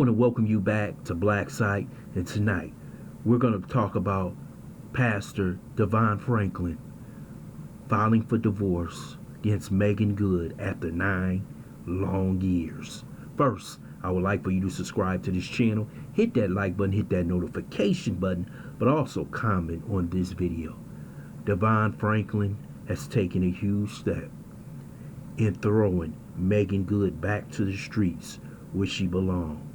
want to welcome you back to Black Site, and tonight we're going to talk about Pastor Devon Franklin filing for divorce against Meagan Good after 9 long years. First, I would like for you to subscribe to this channel, hit that like button, hit that notification button, but also comment on this video. Devon Franklin has taken a huge step in throwing Meagan Good back to the streets where she belonged.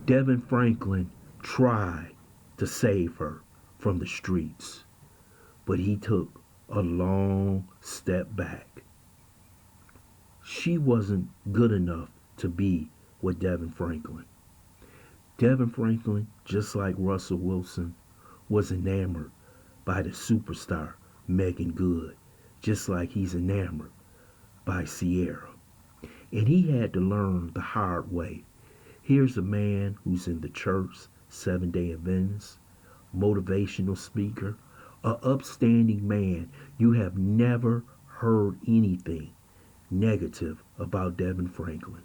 Devon Franklin tried to save her from the streets, but he took a long step back. She wasn't good enough to be with Devon Franklin. Devon Franklin, just like Russell Wilson, was enamored by the superstar Meagan Good, just like he's enamored by Sierra. And he had to learn the hard way. Here's a man who's in the church, 7-day Adventist, motivational speaker, a upstanding man. You have never heard anything negative about Devon Franklin.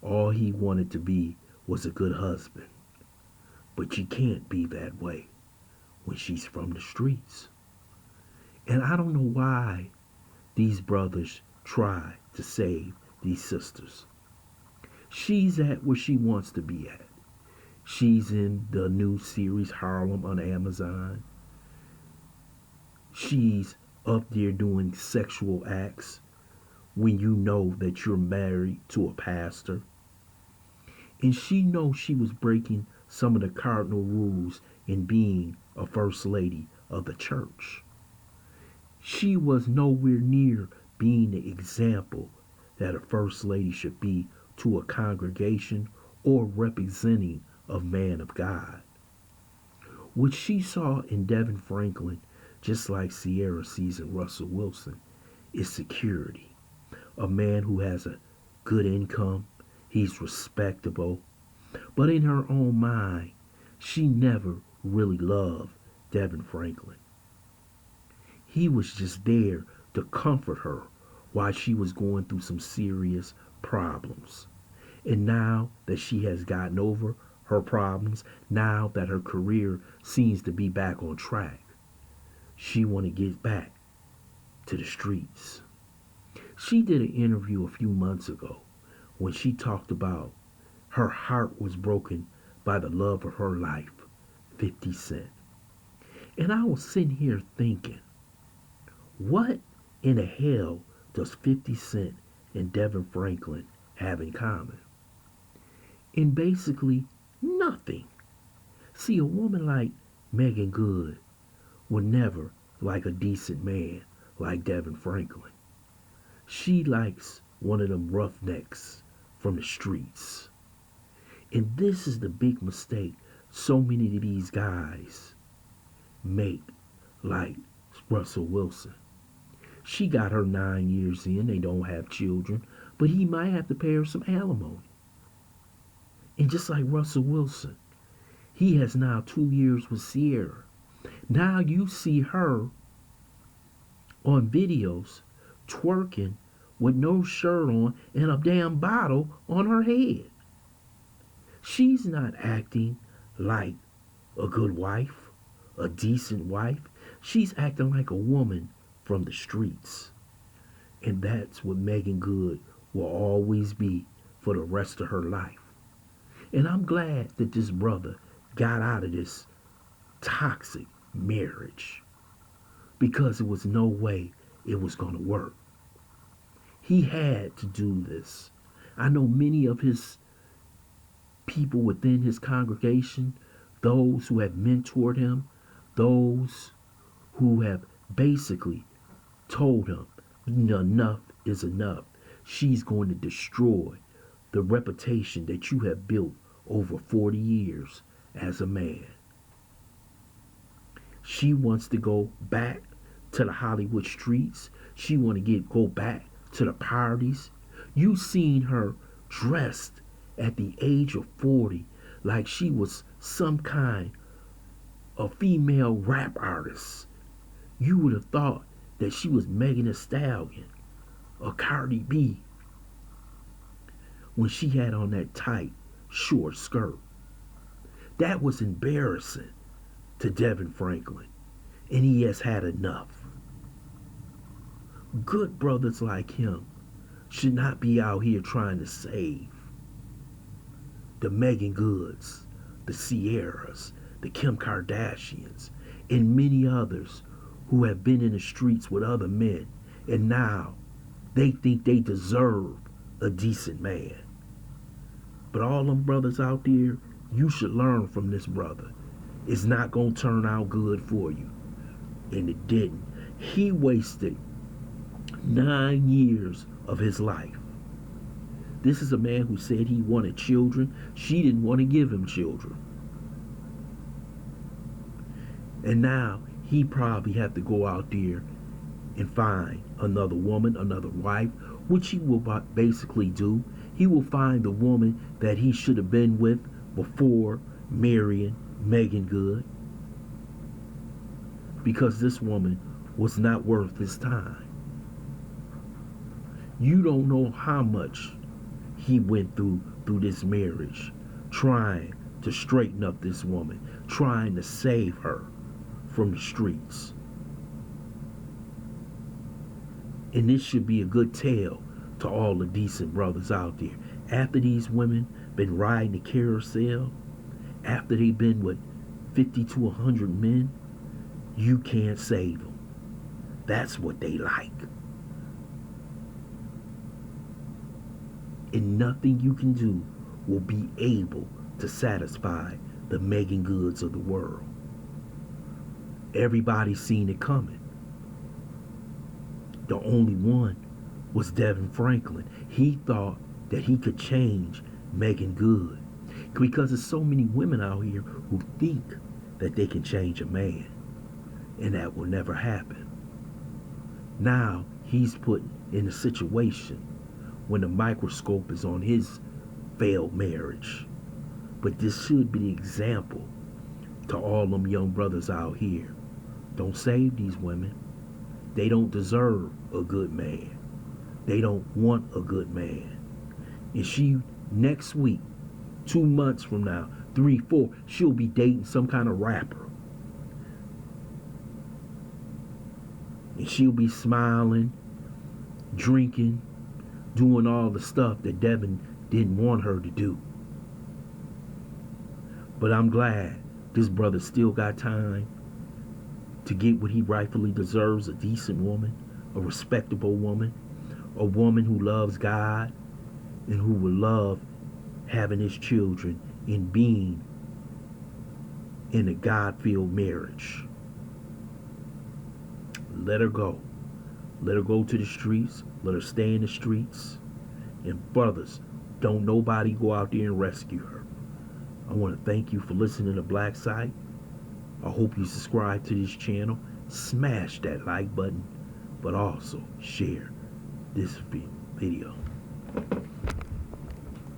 All he wanted to be was a good husband. But you can't be that way when she's from the streets. And I don't know why these brothers try to save these sisters. She's at where she wants to be at. She's in the new series Harlem on Amazon. She's up there doing sexual acts when you know that you're married to a pastor. And she knows she was breaking some of the cardinal rules in being a first lady of the church. She was nowhere near being the example that a first lady should be to a congregation or representing a man of God. What she saw in Devon Franklin, just like Sierra sees in Russell Wilson, is security. A man who has a good income, he's respectable, but in her own mind, she never really loved Devon Franklin. He was just there to comfort her while she was going through some serious problems. And now that she has gotten over her problems, now that her career seems to be back on track, she want to get back to the streets. She did an interview a few months ago when she talked about her heart was broken by the love of her life, 50 Cent. And I was sitting here thinking, what in the hell does 50 Cent and Devon Franklin have in common? And basically nothing. See, a woman like Meagan Good would never like a decent man like Devon Franklin. She likes one of them roughnecks from the streets. And this is the big mistake so many of these guys make, like Russell Wilson. She got her 9 years in, they don't have children, but he might have to pay her some alimony. And just like Russell Wilson, he has now 2 years with Sierra. Now you see her on videos twerking with no shirt on and a damn bottle on her head. She's not acting like a good wife, a decent wife. She's acting like a woman from the streets. And that's what Meagan Good will always be for the rest of her life. And I'm glad that this brother got out of this toxic marriage, because there was no way it was going to work. He had to do this. I know many of his people within his congregation, those who have mentored him, those who have basically told him enough is enough. She's going to destroy the reputation that you have built over 40 years as a man. She wants to go back to the Hollywood streets. She want to go back to the parties. You seen her dressed at the age of 40 like she was some kind of female rap artist. You would have thought that she was Megan Thee Stallion or Cardi B when she had on that tight short skirt. That was embarrassing to Devon Franklin, and he has had enough. Good brothers like him should not be out here trying to save the Meagan Goods, the Sierras, the Kim Kardashians, and many others who have been in the streets with other men, and now they think they deserve a decent man. But all them brothers out there, you should learn from this brother. It's not going to turn out good for you. And it didn't. He wasted 9 years of his life. This is a man who said he wanted children. She didn't want to give him children. And now he probably have to go out there and find another woman, another wife, which he will basically do. He will find the woman that he should have been with before marrying Meagan Good, because this woman was not worth his time. You don't know how much he went through this marriage, trying to straighten up this woman, trying to save her from the streets. And this should be a good tale to all the decent brothers out there. After these women been riding the carousel, after they've been with 50 to 100 men, you can't save them. That's what they like. And nothing you can do will be able to satisfy the Meagan Goods of the world. Everybody's seen it coming. The only one was Devon Franklin. He thought that he could change Meagan Good, because there's so many women out here who think that they can change a man, and that will never happen. Now he's put in a situation when the microscope is on his failed marriage. But this should be the example to all them young brothers out here. Don't save these women. They don't deserve a good man. They don't want a good man. And she, next week, 2 months from now, 3, 4, she'll be dating some kind of rapper. And she'll be smiling, drinking, doing all the stuff that Devon didn't want her to do. But I'm glad this brother still got time to get what he rightfully deserves, a decent woman, a respectable woman, a woman who loves God and who will love having his children and being in a God-filled marriage. Let her go. Let her go to the streets. Let her stay in the streets. And brothers, don't nobody go out there and rescue her. I want to thank you for listening to Black Site. I hope you subscribe to this channel. Smash that like button, but also share this video.